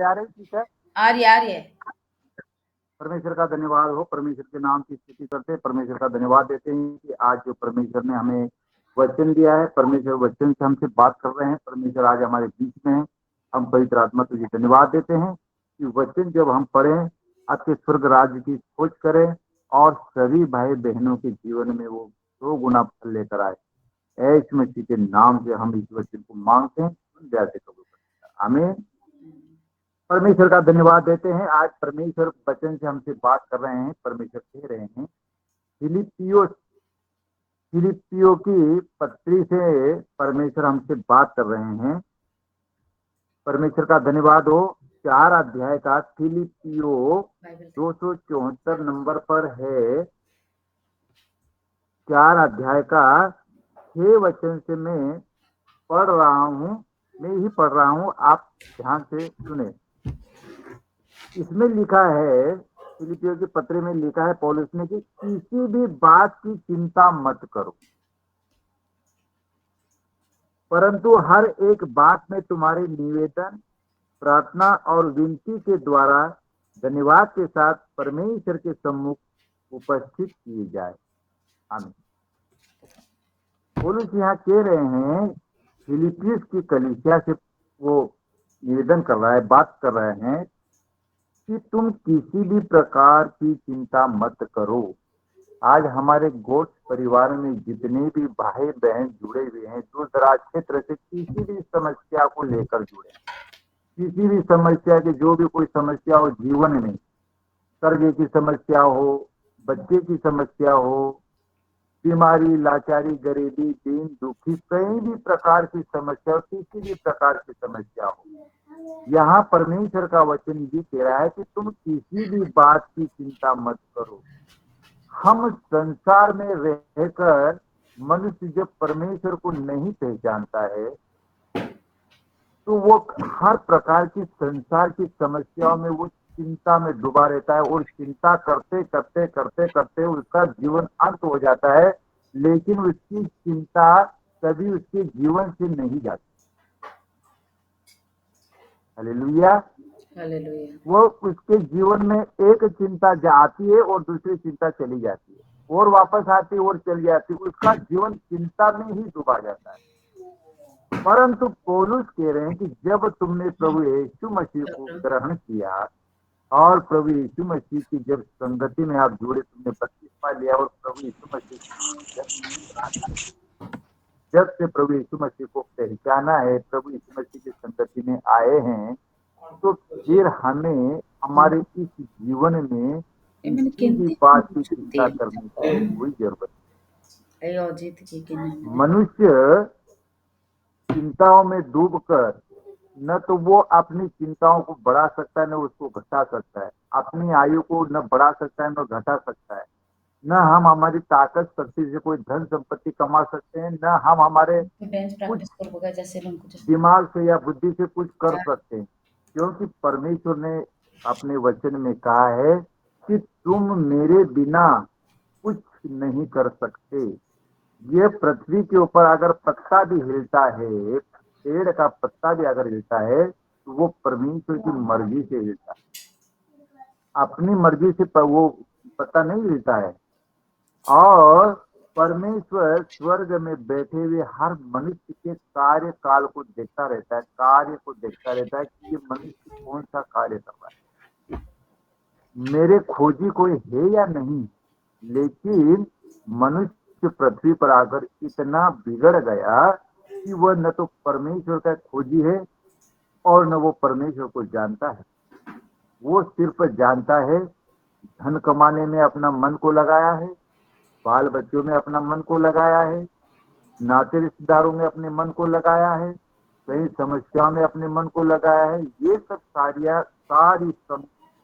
आ रही ठीक है? आ रही है। परमेश्वर का धन्यवाद हो, परमेश्वर के नाम की स्तुति करते हैं, परमेश्वर का धन्यवाद देते हैं कि आज जो परमेश्वर ने हमें वचन दिया है, परमेश्वर वचन से हमसे बात कर रहे हैं। परमेश्वर आज हमारे बीच में है। हम पवित्र आत्मा तुझे धन्यवाद देते हैं कि वचन जब हम पढ़ें, आपके स्वर्ग राज्य की खोज करें और सभी भाई बहनों के जीवन में वो 2 गुना फल लेकर आए। यीशु मसीह के नाम से हम इस वचन को मांगते हैं, दया से कबूल करते हैं। आमीन। परमेश्वर का धन्यवाद देते हैं। आज परमेश्वर वचन से हमसे बात कर रहे हैं। परमेश्वर कह रहे हैं फिलिपियो की पत्री से परमेश्वर हमसे बात कर रहे हैं। परमेश्वर का धन्यवाद हो। 4 अध्याय का फिलिपियो 274 नंबर पर है। 4 अध्याय का 6 वचन से मैं पढ़ रहा हूँ, मैं ही पढ़ रहा हूँ, आप ध्यान से सुने। इसमें लिखा है, फिलिपियो के पत्र में लिखा है पौलुस ने कि किसी भी बात की चिंता मत करो, परंतु हर एक बात में तुम्हारे निवेदन, प्रार्थना और विनती के द्वारा धन्यवाद के साथ परमेश्वर के सम्मुख उपस्थित किए जाए। आमीन। पौलुस यहाँ कह रहे हैं, फिलिपियस की कलीसिया से वो निवेदन कर रहा है, बात कर रहे हैं कि तुम किसी भी प्रकार की चिंता मत करो। आज हमारे गोट परिवार में जितने भी भाई बहन जुड़े हुए हैं, दूर दराज क्षेत्र से किसी भी समस्या को लेकर जुड़े, किसी भी समस्या की जो भी कोई समस्या हो जीवन में, कर्ज की समस्या हो, बच्चे की समस्या हो, बीमारी, लाचारी, गरीबी, दीन दुखी, कई भी प्रकार की समस्या, किसी भी प्रकार की समस्या हो, यहाँ परमेश्वर का वचन भी कह रहा है कि तुम किसी भी बात की चिंता मत करो। हम संसार में रहकर मनुष्य जब परमेश्वर को नहीं पहचानता है तो वो हर प्रकार की संसार की समस्याओं में वो चिंता में डूबा रहता है और चिंता करते करते करते करते उसका जीवन अंत हो जाता है, लेकिन उसकी चिंता कभी उसके जीवन से नहीं जाती। हालेलुया। वो उसके जीवन में एक चिंता आती है और दूसरी चिंता चली जाती है और वापस आती है और चली जाती है, उसका जीवन चिंता में ही डूबा जाता है। परंतु पौलुस कह रहे हैं कि जब तुमने प्रभु यीशु मसीह को ग्रहण किया और प्रभु यीशु मसीह की जब संगति में आप जुड़े, तुमने बपतिस्मा लिया और प्रभु यीशु मसीह जब से प्रभु यीशु मसीह को पहचाना है, प्रभु यीशु मसीह की संगति में आए हैं, तो फिर हमें हमारे इस जीवन में किसी भी बात की चिंता करने की कोई जरूरत नहीं। मनुष्य चिंताओं में डूबकर न तो वो अपनी चिंताओं को बढ़ा सकता है, न उसको घटा सकता है। अपनी आयु को न बढ़ा सकता है, न घटा सकता है। न हम हमारी ताकत शक्ति से कोई धन संपत्ति कमा सकते हैं, न हम हमारे दिमाग से या बुद्धि से कुछ कर सकते हैं, क्योंकि परमेश्वर ने अपने वचन में कहा है कि तुम मेरे बिना कुछ नहीं कर सकते। ये पृथ्वी के ऊपर अगर पत्ता भी हिलता है, पेड़ का पत्ता भी अगर हिलता है, तो वो परमेश्वर की मर्जी से हिलता है, अपनी मर्जी से वो पत्ता नहीं हिलता है। और परमेश्वर स्वर्ग में बैठे हुए हर मनुष्य के कार्य काल को देखता रहता है, कार्य को देखता रहता है कि ये मनुष्य कौन सा कार्य कर रहा है, मेरे खोजी कोई है या नहीं। लेकिन मनुष्य पृथ्वी पर आकर इतना बिगड़ गया कि वह न तो परमेश्वर का खोजी है और न वो परमेश्वर को जानता है। वो सिर्फ जानता है धन कमाने में अपना मन को लगाया है, बाल बच्चों में अपना मन को लगाया है, नाते रिश्तेदारों में अपने मन को लगाया है, कई समस्याओं में अपने मन को लगाया है। ये सब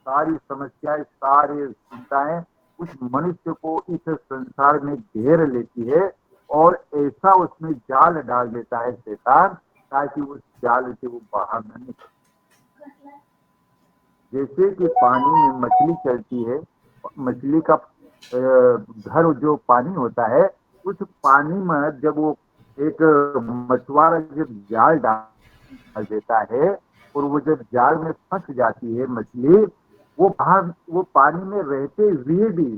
सारी समस्याएं, सारी चिंताएं उस मनुष्य को इस संसार में घेर लेती है और ऐसा उसमें जाल डाल देता है शैतान, ताकि उस जाल से वो बाहर न निकले। जैसे कि पानी में मछली चलती है, मछली का घर जो पानी होता है, उस पानी में जब वो एक मछुआरा जब जाल डाल देता है और वो जब जाल में फंस जाती है मछली, वो पानी में रहते हुए भी,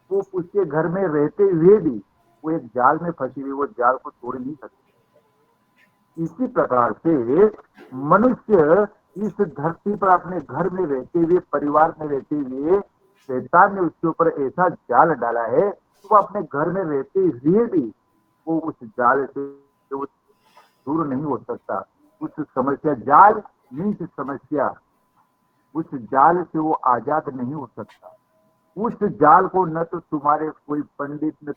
वो उसके घर में रहते हुए भी वो एक जाल में फंसी हुई, वो जाल को तोड़ नहीं सकती। इसी प्रकार से मनुष्य इस धरती पर अपने घर में रहते हुए, परिवार में रहते हुए, शैतान ने उसके ऊपर ऐसा जाल डाला है कि वो अपने घर में रहते हुए भी वो उस जाल से वो दूर नहीं हो सकता। उस समस्या, जाल मीन्स समस्या, उस जाल से वो आजाद नहीं हो सकता। उस जाल को न तो तुम्हारे कोई पंडित, न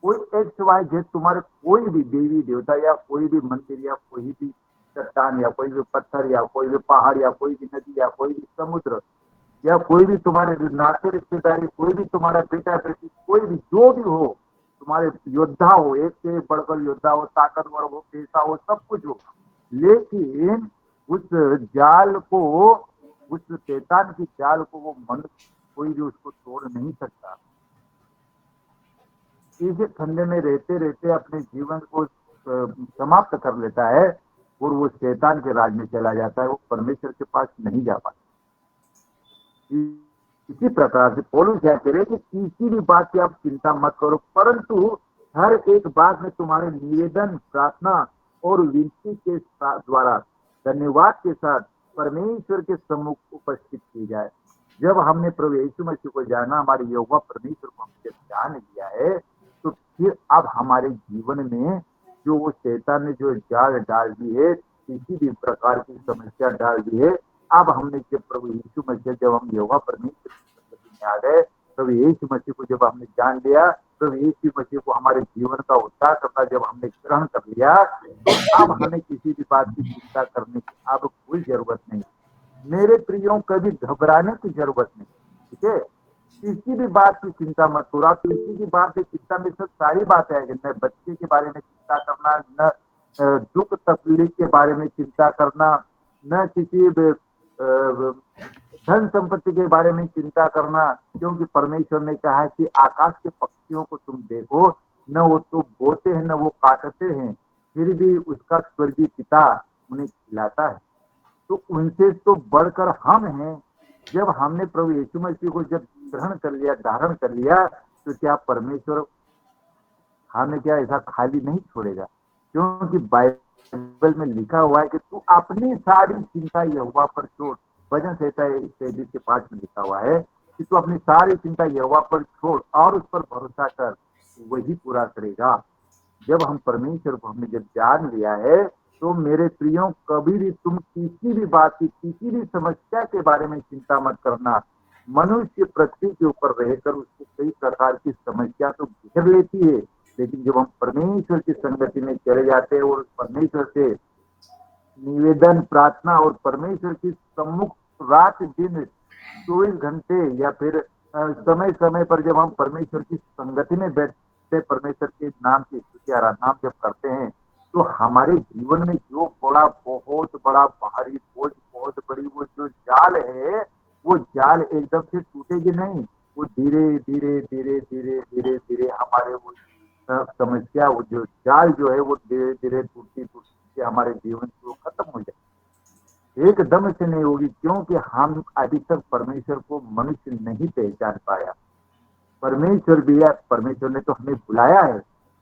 कोई एक्स वाई जेड, तुम्हारे कोई भी देवी देवता या कोई भी मंदिर या कोई भी चट्टान या कोई भी पत्थर या कोई भी पहाड़ या कोई भी नदी या कोई भी समुद्र या कोई भी तुम्हारे नाते रिश्तेदारी, कोई भी तुम्हारा बेटा बेटी, कोई भी जो भी हो, तुम्हारे योद्धा हो, एक से बढ़कर योद्धा हो, ताकतवर हो, पैसा हो, सब कुछ हो, लेकिन उस जाल को, उस शैतान की जाल को वो मनुष्य कोई भी उसको तोड़ नहीं सकता। इस खंडे में रहते रहते अपने जीवन को समाप्त कर लेता है और वो शैतान के राज में चला जाता है, वो परमेश्वर के पास नहीं जा पाता। इसी प्रकार से पौलुस क्या कह रहे हैं कि किसी भी बात की आप चिंता मत करो, परंतु हर एक बात में तुम्हारे निवेदन, प्रार्थना और विनती के द्वारा धन्यवाद के साथ परमेश्वर के सम्मुख उपस्थित की जाए। जब हमने प्रभु यीशु मसीह को जाना, हमारे यहोवा परमेश्वर को हमने जान लिया है, तो फिर अब हमारे जीवन में जो वो शैतान ने जो जाल डाल दी है, किसी भी प्रकार की समस्या डाल दी है, अब हमने जब प्रभु यीशु मसीह, जब हम यहोवा परमेश्वर की संगति में आ गए, प्रभु यीशु मसीह को जब हमने जान लिया, प्रभु यीशु मसीह को हमारे जीवन का उद्धार करना जब हमने ग्रहण कर लिया, तो अब हमें किसी भी बात की चिंता करने की अब कोई जरूरत नहीं। मेरे प्रियों, कभी घबराने की जरूरत नहीं, ठीक है। किसी भी बात की चिंता मत करो। आप किसी की बात की चिंता में सब सारी बातें आएगी, न बच्चे के बारे में चिंता करना, न दुख तकलीफ के बारे में चिंता करना, न किसी धन संपत्ति के बारे में चिंता करना, क्योंकि परमेश्वर ने कहा है कि आकाश के पक्षियों को तुम देखो, न वो तो बोते हैं न वो काटते हैं, फिर भी उसका स्वर्गीय पिता उन्हें खिलाता है। तो उनसे तो बढ़कर हम हैं। जब हमने प्रभु यीशु मसीह को जब ग्रहण कर लिया, धारण कर लिया, तो क्या परमेश्वर हमें क्या ऐसा खाली नहीं छोड़ेगा? क्योंकि बाइबल में लिखा हुआ है कि तू अपनी सारी चिंता यहोवा पर छोड़। भजन संहिता 23 के 5 में लिखा हुआ है कि तू अपनी सारी चिंता यहोवा पर छोड़ और उस पर भरोसा कर, वही पूरा करेगा। जब हम परमेश्वर को हमने जब जान लिया है, तो मेरे प्रियों, कभी भी तुम किसी भी बात की, किसी भी समस्या के बारे में चिंता मत करना। मनुष्य पृथ्वी के ऊपर रहकर उसको कई प्रकार की समस्या तो घेर लेती है, लेकिन जब हम परमेश्वर की संगति में चले जाते हैं और परमेश्वर से निवेदन, प्रार्थना और परमेश्वर की सम्मुख रात दिन 24 घंटे या फिर समय समय पर जब हम परमेश्वर की संगति में बैठते, परमेश्वर के नाम की स्तुति आराधना जब करते हैं, तो हमारे जीवन में जो बहुत बड़ा भारी बोझ, बहुत बड़ी वो जो जाल है, वो जाल एकदम से टूटेगी नहीं। वो धीरे धीरे धीरे धीरे धीरे धीरे हमारे वो समस्या, वो जो जाल जो है, वो धीरे धीरे टूटती टूटती हमारे जीवन से वो खत्म हो जाए। एकदम से नहीं होगी, क्योंकि हम अभी तक परमेश्वर को मनुष्य नहीं पहचान पाया। परमेश्वर भी है, परमेश्वर ने तो हमें बुलाया है,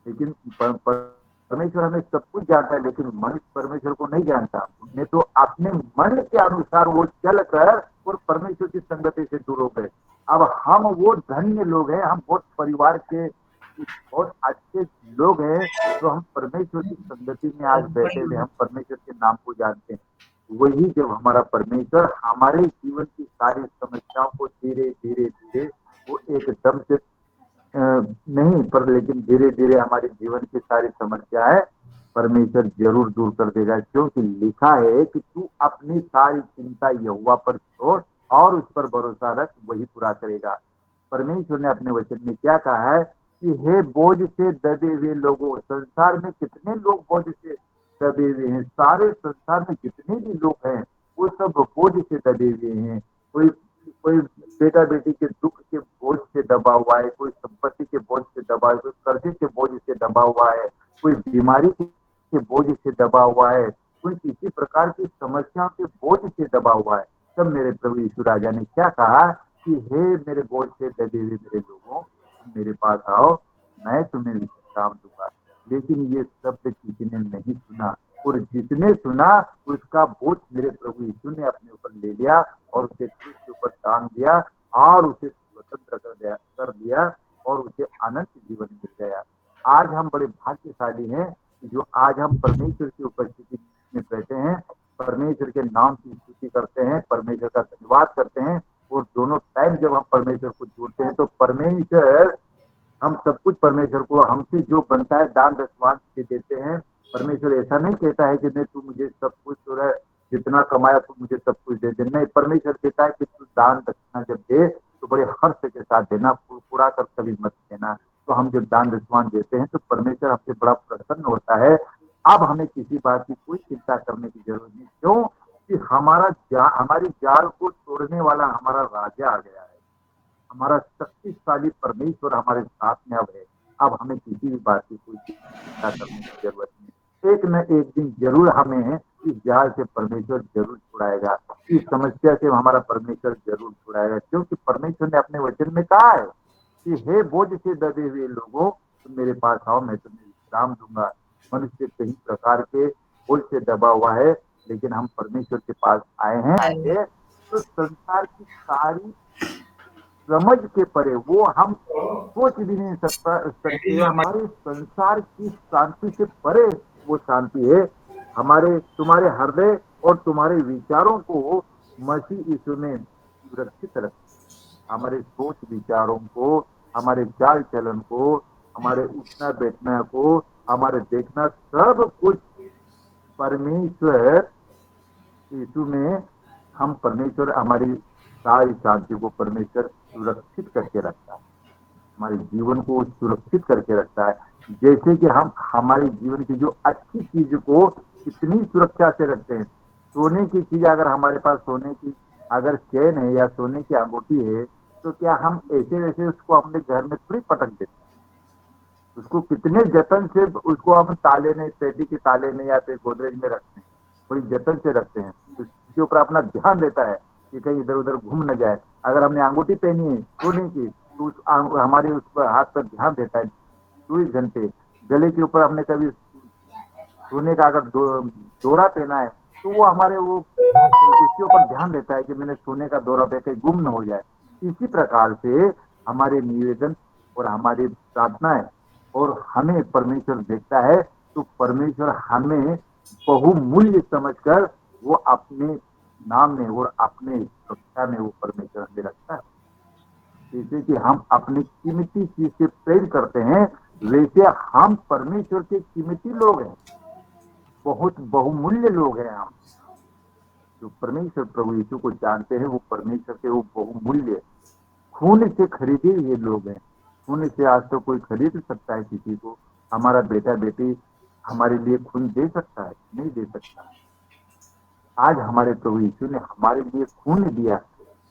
लेकिन परमेश्वर हमें सब कुछ जानता है, लेकिन मनुष्य परमेश्वर को नहीं जानता। उन्हें तो अपने मन के अनुसार वो चलकर और परमेश्वर की संगति से दूर हो गए। अब हम वो धन्य लोग हैं, हम बहुत परिवार के बहुत अच्छे लोग हैं, तो हम परमेश्वर की संगति में आज बैठे हुए, हम परमेश्वर के नाम को जानते हैं। वही जब हमारा परमेश्वर हमारे जीवन की सारी समस्याओं को धीरे धीरे धीरे वो एकदम से नहीं, पर लेकिन धीरे धीरे हमारे जीवन की सारी समस्याएं परमेश्वर जरूर दूर कर देगा, क्योंकि लिखा है कि तू अपनी सारी चिंता यहोवा पर छोड़ और उस पर भरोसा रख, वही पूरा करेगा। परमेश्वर ने अपने वचन में क्या कहा है कि हे बोझ से दबे हुए लोगों, संसार में कितने लोग बोझ से दबे हुए हैं, सारे संसार में जितने भी लोग हैं वो सब बोझ से दबे हुए हैं। कोई बेटा बेटी के दुख के बोझ से दबा हुआ है, कोई संपत्ति के बोझ से दबा है, कोई कर्जे के बोझ से दबा हुआ है, कोई बीमारी के बोझ से दबा हुआ है, कोई किसी प्रकार की समस्याओं के बोझ से दबा हुआ है, तब मेरे प्रभु यीशु राजा ने क्या कहा कि हे मेरे बोझ से दबे हुए मेरे लोगों, तुम मेरे पास आओ, मैं तुम्हें विश्राम दूंगा। लेकिन ये शब्द किसी ने नहीं सुना, और जिसने सुना उसका बोझ मेरे प्रभु यीशु ने अपने ऊपर ले लिया और उसे क्रूस के ऊपर टांग दिया और उसे स्वतंत्र कर दिया और उसे अनंत जीवन मिल गया। आज हम बड़े भाग्यशाली हैं कि जो आज हम परमेश्वर की उपस्थिति में बैठे हैं, परमेश्वर के नाम की स्तुति करते हैं, परमेश्वर का धन्यवाद करते हैं, और दोनों टाइम जब हम परमेश्वर को जोड़ते हैं तो परमेश्वर हम सब कुछ परमेश्वर को हमसे जो बनता है दान दशवान से देते हैं। परमेश्वर ऐसा नहीं कहता है कि नहीं तू मुझे सब कुछ जितना कमाया तू मुझे सब कुछ दे दे, नहीं, परमेश्वर कहता है कि तू दान दक्षिणा जब दे तो बड़े हर्ष के साथ देना, पूरा कर कभी मत देना। तो हम जब दान दशवान देते हैं तो परमेश्वर हमसे बड़ा प्रसन्न होता है। अब हमें किसी बात की कोई चिंता करने की जरूरत नहीं, क्यों कि हमारी जाल को तोड़ने वाला हमारा राजा आ गया है, हमारा शक्तिशाली परमेश्वर हमारे साथ में अब है। अब हमें किसी भी बात की कोई चिंता करने की जरूरत नहीं। एक न एक दिन जरूर हमें इस जाल से परमेश्वर जरूर छुड़ाएगा, इस समस्या से हमारा परमेश्वर जरूर छुड़ाएगा, क्योंकि परमेश्वर ने अपने वचन में कहा है कि हे बोझ से दबे हुए लोगों, तुम मेरे पास आओ, मैं तुम्हें विश्राम दूंगा। मनुष्य कई प्रकार के बोझ से दबा हुआ है, लेकिन हम परमेश्वर के पास आए हैं तो संसार की सारी समझ के परे, वो हम सोच भी नहीं सकते, हमारे संसार की शांति से परे वो शांति है। हमारे तुम्हारे हृदय और तुम्हारे विचारों को मसीह यीशु ने सुरक्षित रखा, हमारे सोच विचारों को, हमारे चाल चलन को, हमारे उठना बैठना को, हमारे देखना, सब कुछ परमेश्वर यीशु में हम परमेश्वर हमारी सारी शांति को परमेश्वर सुरक्षित करके रखता है, हमारे जीवन को सुरक्षित करके रखता है। जैसे कि हम हमारे जीवन की जो अच्छी चीज को कितनी सुरक्षा से रखते हैं, सोने की चीज अगर हमारे पास सोने की अगर चेन है या सोने की अंगूठी है, तो क्या हम ऐसे वैसे उसको अपने घर में थोड़ी पटक देते हैं, उसको कितने जतन से उसको हम ताले में, पेटी के ताले में या फिर गोदरेज में रखते हैं, बड़ी जतन से रखते हैं, उसके ऊपर अपना ध्यान देता है कि कहीं इधर उधर घूम न जाए। अगर हमने अंगूठी पहनी है सोने की तो हमारे उस पर हाथ पर ध्यान देता है 24 घंटे। गले के ऊपर हमने कभी सोने का अगर दौरा पहना है तो वो हमारे वो उसके ऊपर ध्यान देता है कि मैंने सोने का दौरा पे कहीं गुम न हो जाए। इसी प्रकार से हमारे निवेदन और हमारी प्रार्थनाएं और हमें परमेश्वर देखता है, तो परमेश्वर हमें बहुमूल्य समझकर वो अपने नाम में और अपने सुरक्षा में वो परमेश्वर हमें रखता है। जैसे कि हम अपनी कीमती चीज से प्रेम करते हैं, वैसे हम परमेश्वर के कीमती लोग हैं, बहुत बहुमूल्य लोग हैं। हम जो परमेश्वर प्रभु यीशु को जानते हैं वो परमेश्वर के वो बहुमूल्य खून से खरीदे ये लोग हैं। खून से आज तो कोई खरीद सकता है किसी को? हमारा बेटा बेटी हमारे लिए खून दे सकता है? नहीं दे सकता। आज हमारे प्रभु यीशु ने हमारे लिए खून दिया,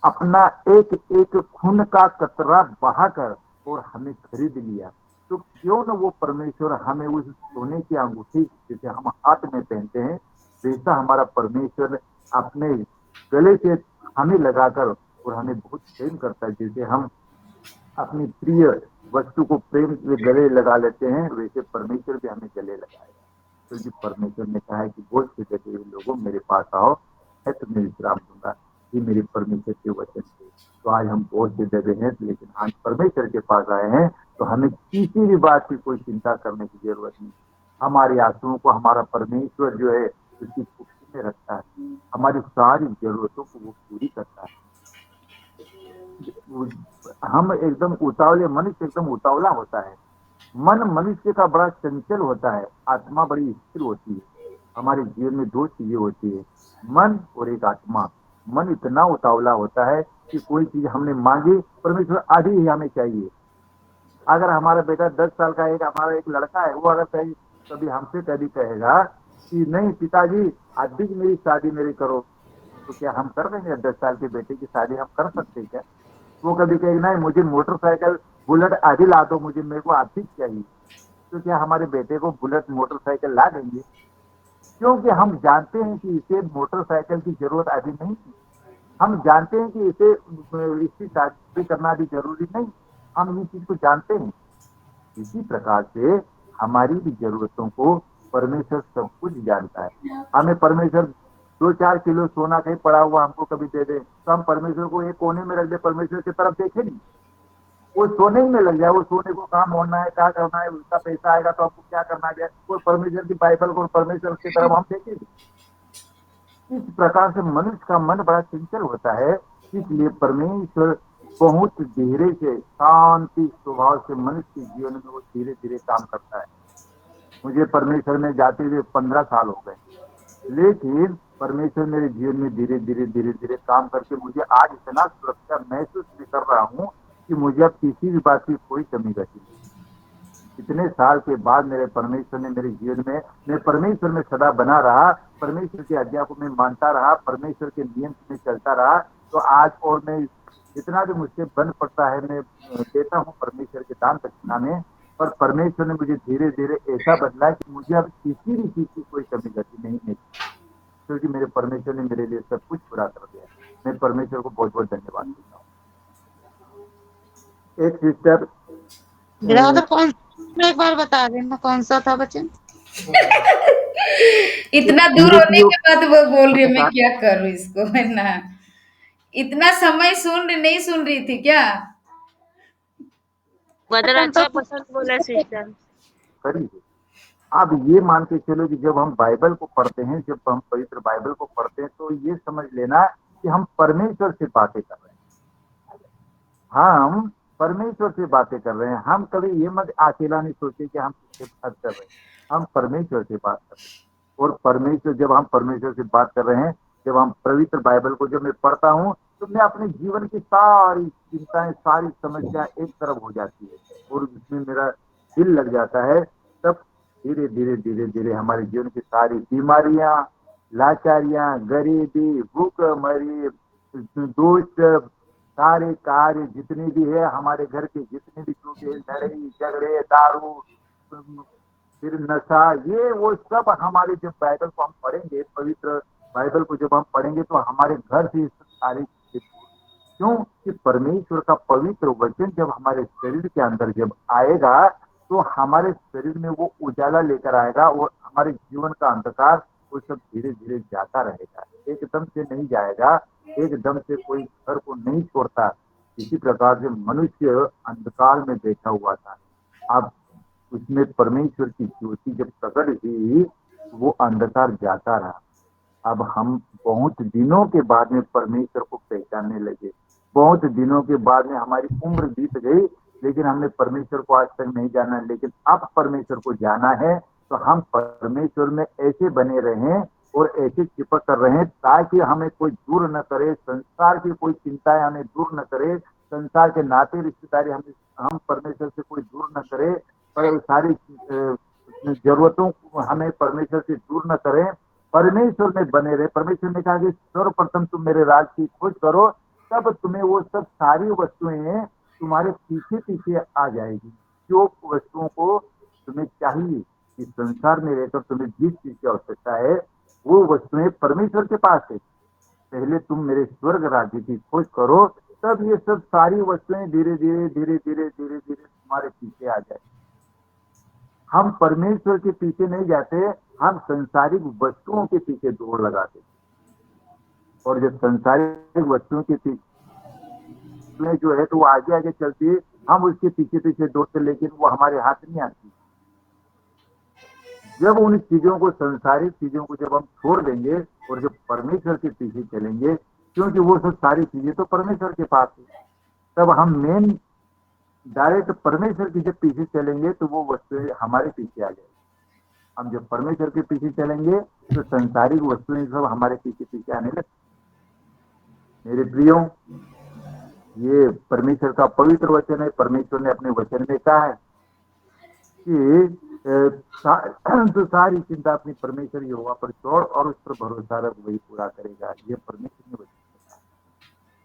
अपना एक एक खून का कतरा बहाकर और हमें खरीद लिया। तो क्यों न वो परमेश्वर हमें उस सोने की अंगूठी जिसे हम हाथ में पहनते हैं, वैसा हमारा परमेश्वर अपने गले से हमें लगाकर और हमें बहुत प्रेम करता है। जैसे हम अपनी प्रिय वस्तु को प्रेम से गले लगा लेते हैं, वैसे परमेश्वर भी हमें गले लगाएगा, क्योंकि परमेश्वर ने कहा है कि बोझ से दबे हुए लोगों मेरे पास आओ, मैं तुम्हें विश्राम दूंगा। ये मेरे परमेश्वर के वचन थे। तो आज हम बोझ से दबे हैं, लेकिन आज परमेश्वर के पास आए हैं, तो हमें किसी भी बात की कोई चिंता करने की जरूरत नहीं। हमारी आंसुओं को हमारा परमेश्वर जो है उसकी पुष्टि में रखता है, हमारी सारी जरूरतों को वो पूरी करता है। हम एकदम उतावले, मनुष्य एकदम उतावला होता है, मन मनुष्य का बड़ा चंचल होता है, आत्मा बड़ी स्थिर होती है। हमारे जीवन में दो चीजें होती है, मन और एक आत्मा। मन इतना उतावला होता है कि कोई चीज हमने मांगी, परमेश्वर आज ही हमें चाहिए। अगर हमारा बेटा 10 साल का एक हमारा एक लड़का है, वो अगर कभी हमसे कभी कहेगा कि नहीं पिताजी आज भी मेरी शादी मेरी करो, तो क्या हम कर देंगे? 10 साल के बेटे की शादी हम कर सकते क्या? वो कभी कहेगा नहीं मुझे मोटरसाइकिल बुलेट आधी ला दो, मुझे मेरे को आधी चाहिए, तो क्या हमारे बेटे को बुलेट मोटरसाइकिल ला देंगे? क्योंकि हम जानते हैं कि इसे मोटरसाइकिल की जरूरत अभी नहीं है। हम जानते हैं कि इसे इसकी शादी करना भी जरूरी नहीं, हम ये चीज को जानते हैं। इसी प्रकार से हमारी भी जरूरतों को परमेश्वर सब कुछ जानता है। हमें परमेश्वर 2-4 किलो सोना कहीं पड़ा हुआ हमको कभी दे दे, तो हम परमेश्वर को एक कोने में रख दे, परमेश्वर की तरफ देखे नहीं, वो सोने ही में लग जाए। वो सोने को काम होना है, क्या करना है, उसका पैसा आएगा तो हमको क्या करना है, वो परमेश्वर की बाइबल को परमेश्वर की तरफ हम देखेंगे। इस प्रकार से मनुष्य का मन बड़ा चंचल होता है, इसलिए परमेश्वर बहुत धीरे से शांति स्वभाव से मनुष्य के जीवन में वो धीरे धीरे काम करता है। मुझे परमेश्वर में जाते हुए 15 साल हो गए, लेकिन परमेश्वर मेरे जीवन में धीरे धीरे धीरे धीरे काम करके मुझे आज इतना सुरक्षा महसूस भी कर रहा हूँ कि मुझे अब किसी भी बात की कोई कमी रहती नहीं। इतने साल के बाद मेरे परमेश्वर ने मेरे जीवन में, मैं परमेश्वर में सदा बना रहा, परमेश्वर की आज्ञा को मैं मानता रहा, परमेश्वर के नियम में चलता रहा, तो आज और मैं जितना भी मुझसे बन पड़ता है मैं देता हूँ परमेश्वर के दान दक्षिणा में। पर परमेश्वर ने मुझे धीरे धीरे ऐसा बदला कि मुझे अब किसी भी चीज की कोई कमी रहती नहीं है, क्योंकि मेरे परमेश्वर ने मेरे लिए सब कुछ पूरा कर दिया। मैं परमेश्वर को बहुत बहुत धन्यवाद देता हूँ। एक सिस्टर ब्रदर कौन, एक बार बता देना कौन सा था वचन? इतना दूर होने के बाद वो बोल रही है मैं क्या करूं इसको, है ना। इतना समय नहीं सुन रही थी क्या? वचन अच्छा तो पसंद बोला सिस्टर। करिए। आप ये मान के चलो कि जब हम बाइबल को पढ़ते हैं, जब हम पवित्र बाइबल को पढ़ते हैं, तो ये समझ लेना कि हम परमेश्वर से बातें कर रहे हैं। हम परमेश्वर से बातें कर रहे हैं। हम कभी ये मत अकेला नहीं सोचे कि हम किससे बात कर रहे हैं, हम परमेश्वर से बात कर रहे हैं। और परमेश्वर, जब हम परमेश्वर से बात कर रहे हैं, जब हम पवित्र बाइबल को जब मैं पढ़ता हूँ, तो मैं अपने जीवन की सारी चिंताएं, सारी समस्या एक तरफ हो जाती है और उसमें मेरा दिल लग जाता है। तब धीरे धीरे धीरे धीरे हमारे जीवन की सारी बीमारियां, लाचारियां, गरीबी, भूखमरी, दोस्त, सारे कार्य जितने भी है हमारे घर के, जितने भी जो भी लड़ाई झगड़े, दारू, फिर नशा, ये वो सब हमारे जब बाइबल को हम पढ़ेंगे, पवित्र बाइबल को जब हम पढ़ेंगे, तो हमारे घर से सारी चीजें, क्यों कि परमेश्वर का पवित्र वचन जब हमारे शरीर के अंदर जब आएगा, तो हमारे शरीर में वो उजाला लेकर आएगा और हमारे जीवन का अंधकार वो सब धीरे धीरे जाता रहेगा, एकदम से नहीं जाएगा। एकदम से कोई घर को नहीं छोड़ता। इसी प्रकार से मनुष्य अंधकार में बैठा हुआ था, अब उसमें परमेश्वर की ज्योति जब प्रकट हुई, वो अंधकार जाता रहा। अब हम बहुत दिनों के बाद में परमेश्वर को पहचानने लगे। बहुत दिनों के बाद में हमारी उम्र बीत गई, लेकिन हमने परमेश्वर को आज तक नहीं जाना। लेकिन अब परमेश्वर को जाना है, तो हम परमेश्वर में ऐसे बने रहें और ऐसे चिपक कर रहें ताकि हमें कोई दूर न करे, संसार की कोई चिंताएं हमें दूर न करे, संसार के नाते रिश्तेदारी हम परमेश्वर से कोई दूर न करे, पर सारी जरूरतों को हमें परमेश्वर से दूर न करें, परमेश्वर में बने रहे। परमेश्वर ने कहा कि सर्वप्रथम तुम मेरे राज की खोज करो, तब तुम्हें वो सब सारी वस्तुएं तुम्हारे पीछे पीछे आ जाएगी। जो वस्तुओं को तुम्हें चाहिए, इस संसार में रहकर तुम्हें जिस चीज की आवश्यकता है, वो वस्तुएं परमेश्वर के पास है। पहले तुम मेरे स्वर्ग राज्य की खोज करो, तब ये सब सारी वस्तुएं धीरे धीरे धीरे धीरे धीरे धीरे तुम्हारे पीछे आ जाए। हम परमेश्वर के पीछे नहीं जाते, हम संसारिक वस्तुओं के पीछे दौड़ लगाते। और जब संसारिक वस्तुओं के पीछे जो है तो वो आगे आगे चलती है, हम उसके पीछे पीछे दौड़ते, लेकिन वो हमारे हाथ नहीं आती। जब उन चीजों को, संसारिक चीजों को जब हम छोड़ देंगे और जब परमेश्वर के पीछे चलेंगे, क्योंकि वो सब सारी चीजें तो परमेश्वर के पास है, तब हम मेन डायरेक्ट परमेश्वर के जब पीछे चलेंगे तो वो वस्तुएं हमारे पीछे आ जाएगी। हम जब परमेश्वर के पीछे चलेंगे तो संसारिक वस्तुएं सब हमारे पीछे पीछे आने लगती। मेरे प्रियो, ये परमेश्वर का पवित्र वचन है। परमेश्वर ने अपने वचन में कहा है कि तो सारी चिंता अपनी परमेश्वर यहोवा पर छोड़ और उस पर भरोसा रख, वही पूरा करेगा। ये परमेश्वर ने वचन,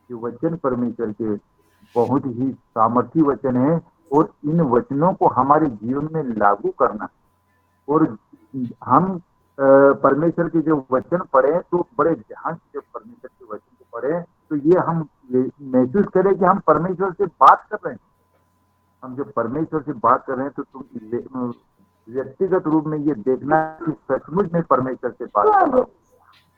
ये वचन परमेश्वर के बहुत ही सामर्थी वचन है, और इन वचनों को हमारे जीवन में लागू करना, और हम परमेश्वर के जो वचन पढ़े तो बड़े ध्यान से जब परमेश्वर के वचन को पढ़े तो ये महसूस करें कि हम परमेश्वर से बात कर रहे हैं। हम जब परमेश्वर से बात कर रहे हैं तो तुम व्यक्तिगत रूप में ये देखना कि सचमुच में परमेश्वर से बात कर रहा हूं।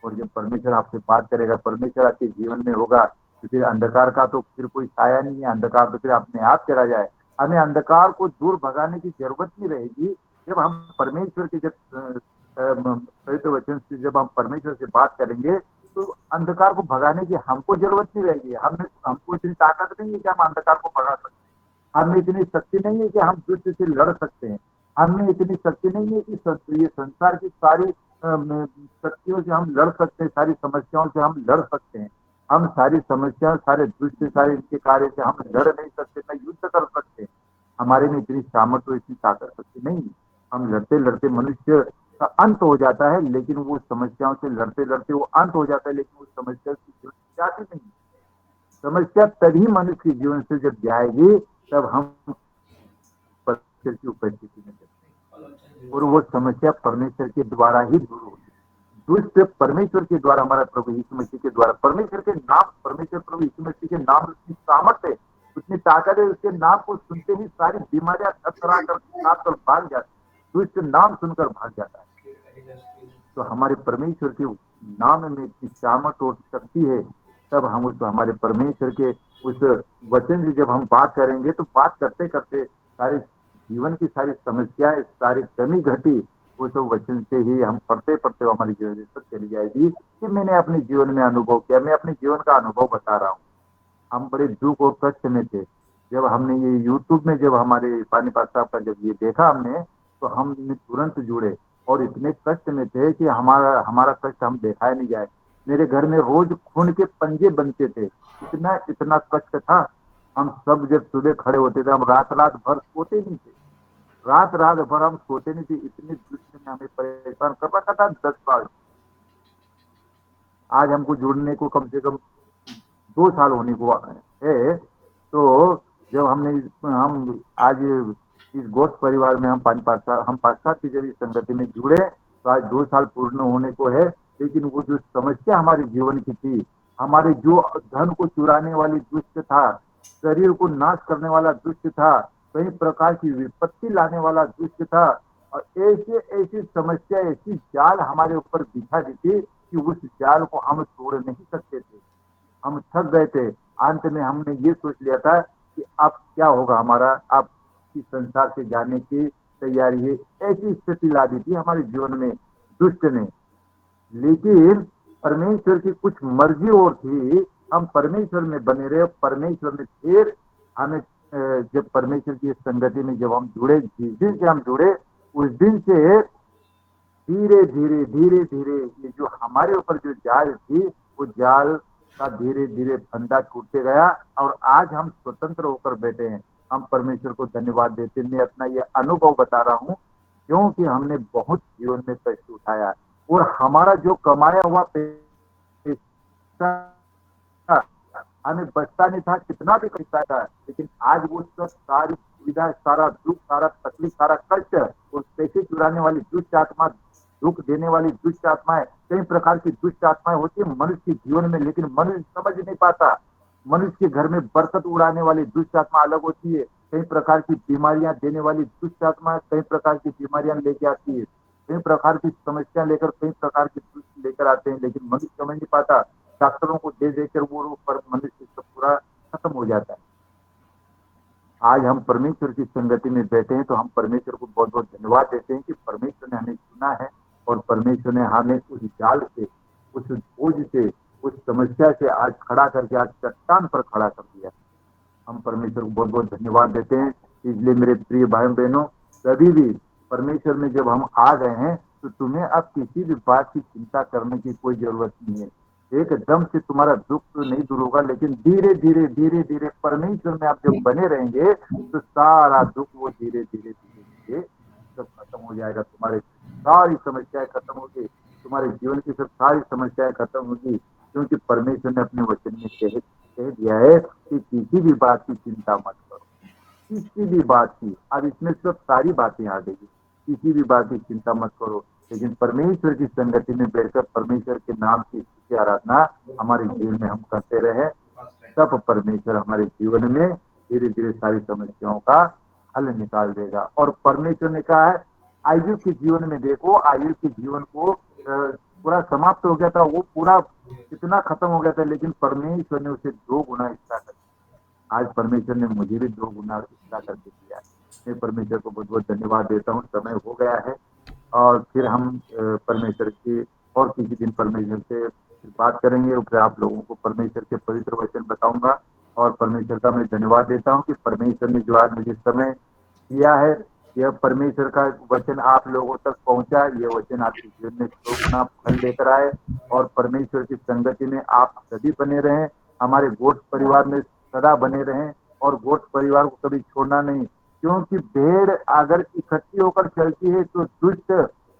और जब परमेश्वर आपसे बात करेगा, परमेश्वर आपके जीवन में होगा, तो फिर अंधकार का तो फिर कोई साया नहीं है, अंधकार तो फिर अपने आप चला जाए। हमें अंधकार को दूर भगाने की जरूरत नहीं रहेगी। जब हम परमेश्वर के पवित्र वचन से जब हम परमेश्वर से बात करेंगे तो अंधकार को भगाने की हमको जरूरत नहीं रहेगी। हमको इतनी ताकत नहीं है कि हम अंधकार को भगा सकते हैं। हमें इतनी शक्ति नहीं है कि हम दुष्ट से लड़ सकते हैं। हमें इतनी शक्ति नहीं है कि ये संसार की सारी शक्तियों से हम लड़ सकते हैं, सारी समस्याओं से हम लड़ सकते हैं। हम सारी समस्या, सारे दुष्ट, सारे इनके कार्य से हम लड़ नहीं सकते, न युद्ध कर सकते। हमारे में इतनी सामर्थ्य, इतनी ताकत शक्ति नहीं है। हम लड़ते लड़ते मनुष्य का अंत हो जाता है, लेकिन वो समस्याओं से लड़ते लड़ते वो अंत हो जाता है, लेकिन वो समस्या की जीवन जाती नहीं। समस्या तभी मनुष्य के जीवन से जब जाएगी तब हम परमेश्वर की उपस्थिति में जाएंगे और वो समस्या परमेश्वर के द्वारा ही दूर होगी। दुष्ट परमेश्वर के द्वारा, हमारा प्रभु यीशु मसीह के द्वारा, परमेश्वर के नाम, परमेश्वर प्रभु यीशु मसीह के नाम उतनी सामर्थ्य है, उतनी ताकत है, उसके नाम को सुनते ही सारी बीमारियां थरथरा कर भाग जाती है। दुष्ट नाम सुनकर भाग जाता है। तो हमारे परमेश्वर के नाम में इतनी सामर्थ्य और शक्ति है। तब हम उस हमारे परमेश्वर के उस वचन से जब हम बात करेंगे तो बात करते करते सारे जीवन की सारी समस्याएं, सारी कमी घटी, वो सब वचन से ही हम पढ़ते पढ़ते हमारी जीवन सब चली जाएगी। कि मैंने अपने जीवन में अनुभव किया, मैं अपने जीवन का अनुभव बता रहा हूँ। हम बड़े दुख और कष्ट में थे। जब हमने ये यूट्यूब में जब हमारे पानीपत साहब का जब ये देखा हमने, तो हमने तुरंत जुड़े और इतने कष्ट में थे कि हमारा कष्ट हम दिखाया नहीं जाए। मेरे घर में रोज खून के पंजे बनते थे, इतना इतना कष्ट था। हम सब जब सुबह खड़े होते थे, हम रात भर सोते नहीं थे, रात भर हम सोते नहीं थे। इतनी दुश्मनी ने हमें परेशान कर रखा था 10 साल। आज हमको जुड़ने को कम से कम 2 साल होने को है। तो जब हम आज इस गोष्ठ परिवार में हम 5 की जब इस संगति में जुड़े तो आज 2 साल पूर्ण होने को है। लेकिन वो जो समस्या हमारे जीवन की थी, हमारे जो धन को चुराने वाली दुष्ट था, शरीर को नाश करने वाला दुष्ट था, कई प्रकार की विपत्ति लाने वाला दुष्ट था, और ऐसी समस्या, ऐसी जाल हमारे ऊपर बिछा दी थी कि उस जाल को हम तोड़ नहीं सकते थे। हम थक गए थे। अंत में हमने ये सोच लिया था कि अब क्या होगा हमारा, अब इस संसार से जाने की तैयारी है। ऐसी स्थिति ला दी थी हमारे जीवन में दुष्ट ने। लेकिन परमेश्वर की कुछ मर्जी और थी, हम परमेश्वर में बने रहे, परमेश्वर में फिर हमें जब परमेश्वर की संगति में जब हम जुड़े, जिस दिन से हम जुड़े उस दिन से धीरे धीरे ये जो हमारे ऊपर जो जाल थी, वो जाल का धीरे धीरे फंदा टूटते गया और आज हम स्वतंत्र होकर बैठे हैं। हम परमेश्वर को धन्यवाद देते। मैं अपना ये अनुभव बता रहा हूँ क्योंकि हमने बहुत जीवन में कष्ट उठाया और हमारा जो कमाया हुआ पैसा हमें बचता नहीं था, कितना भी करता था। लेकिन आज वो सब सारी सुविधा, सारा दुख, सारा तकलीफ, सारा कष्ट, और पैसे चुराने वाली दुष्ट आत्मा, दुख देने वाली दुष्ट आत्माएं, कई प्रकार की दुष्ट आत्माएं होती है मनुष्य के जीवन में, लेकिन मनुष्य समझ नहीं पाता। मनुष्य के घर में बरकत उड़ाने वाली दुष्ट आत्मा अलग होती है। कई प्रकार की बीमारियां देने वाली दुष्ट आत्मा कई प्रकार की बीमारियां लेके आती है, कई प्रकार की समस्या लेकर, कई प्रकार की दुष्ट लेकर आते हैं, लेकिन मनुष्य समझ नहीं पाता। डॉक्टरों को दे देकर वो पर मनुष्य सब पूरा खत्म हो जाता है। आज हम परमेश्वर की संगति में बैठे हैं तो हम परमेश्वर को बहुत बहुत धन्यवाद देते हैं कि परमेश्वर ने हमें चुना है और परमेश्वर ने हमें उस जाल से, उस बोझ से, उस समस्या से आज खड़ा करके, आज चट्टान पर खड़ा कर दिया। हम परमेश्वर को बहुत बहुत धन्यवाद देते हैं। इसलिए मेरे प्रिय भाई बहनों, कभी भी परमेश्वर में जब हम आ गए हैं तो तुम्हें अब किसी भी बात की चिंता करने की कोई जरूरत नहीं है। एकदम से तुम्हारा दुख तो नहीं दूर होगा, लेकिन धीरे धीरे परमेश्वर में आप जब बने रहेंगे तो सारा दुख वो धीरे धीरे सब खत्म हो जाएगा। तुम्हारे सारी समस्याएं खत्म होगी, तुम्हारे जीवन की सब सारी समस्याएं खत्म होगी, क्योंकि परमेश्वर ने अपने वचन में कह दिया है कि किसी भी बात की चिंता मत करो, किसी भी बात की। अब इसमें सब सारी बातें आ गई। किसी भी बात की चिंता मत करो, लेकिन परमेश्वर की संगति में बैठकर परमेश्वर के नाम की स्तुति आराधना हमारे जीवन में हम करते रहे, तब परमेश्वर हमारे जीवन में धीरे धीरे सारी समस्याओं का हल निकाल देगा। और परमेश्वर ने कहा है, आयु के जीवन में देखो, आयु के जीवन को पूरा समाप्त हो गया था, वो पूरा कितना खत्म हो गया था, लेकिन परमेश्वर ने उसे 2 गुना हिस्सा कर दिया। आज परमेश्वर ने मुझे भी 2 गुना हिस्सा करके दिया है। मैं परमेश्वर को बहुत बहुत धन्यवाद देता हूँ। समय हो गया है और फिर हम परमेश्वर की और किसी दिन परमेश्वर से बात करेंगे, और फिर आप लोगों को परमेश्वर के पवित्र वचन बताऊंगा। और परमेश्वर का मैं धन्यवाद देता हूँ कि परमेश्वर ने जो आज मुझे समय दिया है, यह परमेश्वर का वचन आप लोगों तक पहुंचा, यह वचन आपके जीवन में 2 गुना फल लेकर आए, और परमेश्वर की संगति में आप सभी बने रहें, हमारे गोट परिवार में सदा बने रहें, और गोट परिवार को कभी छोड़ना नहीं, क्योंकि भेड़ अगर इकट्ठी होकर चलती है तो दुष्ट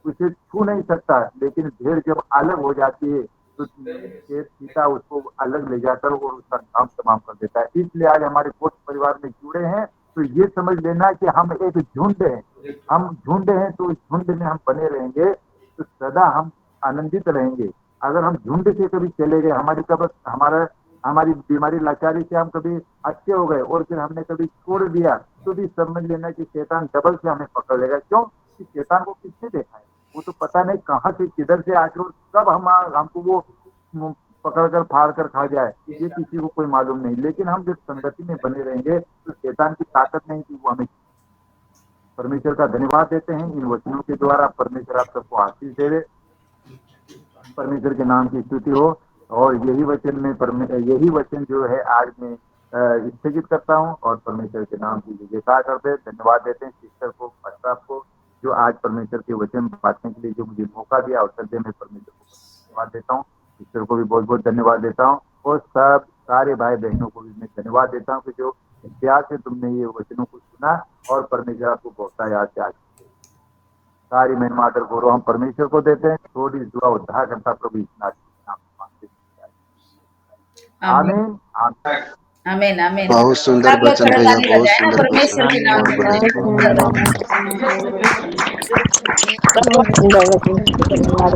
उसे छू नहीं सकता, लेकिन भेड़ जब अलग हो जाती है तो सीता उसको अलग ले जाकर और उसका काम तमाम कर देता है। इसलिए आज हमारे गोट परिवार में जुड़े हैं तो ये समझ लेना कि हम एक झुंड हैं, हम झुंड हैं, तो इस झुंड में हम बने रहेंगे तो सदा हम आनंदित रहेंगे। अगर हम झुंड से कभी चले गए, हमारी बीमारी लाचारी से हम कभी अच्छे हो गए और फिर हमने कभी छोड़ दिया, तो भी समझ लेना कि शैतान डबल से हमें पकड़ लेगा। क्यों? कि शैतान को किसने देखा है, वो तो पता नहीं कहाँ से किधर से आके और कब हमको वो पकड़ कर फाड़ कर खा जाए, ये किसी को कोई मालूम नहीं। लेकिन हम जब संगति में बने रहेंगे तो शैतान की ताकत नहीं कि वो हमें। परमेश्वर का धन्यवाद देते हैं इन वचनों के द्वारा। परमेश्वर आप सबको आशीष देवे, परमेश्वर के नाम की स्तुति हो। और यही वचन जो है आज मैं स्थगित करता हूँ, और परमेश्वर के नाम की जयकार करते, धन्यवाद देते हैं सिस्टर को, पास्टर को, जो आज परमेश्वर के वचन बांटने के लिए जो मुझे मौका दिया, अवसर दिया, मैं परमेश्वर को धन्यवाद देता हूँ। ईश्वर को भी बहुत बहुत धन्यवाद देता हूँ, और सारे भाई बहनों को भी मैं धन्यवाद देता हूँ कि जो प्यार से तुमने ये वचनों को सुना, और परमेश्वर आपको बहुत याद से आज सारी महिमा आदर गौरव हम परमेश्वर को देते हैं। थोड़ी दुआ उद्धार करता प्रभु यीशु नाम में मांगते हैं। आमीन आमीन आमीन आमीन। बहुत सुंदर आप लोग वचन थोड़ा भैया, ताली बहुत बजाएं ना सुंदर परमेश्वर वचन, के नाम बहुत में। बढ़िया। बहुत सुंदर वचन, धन्यवाद।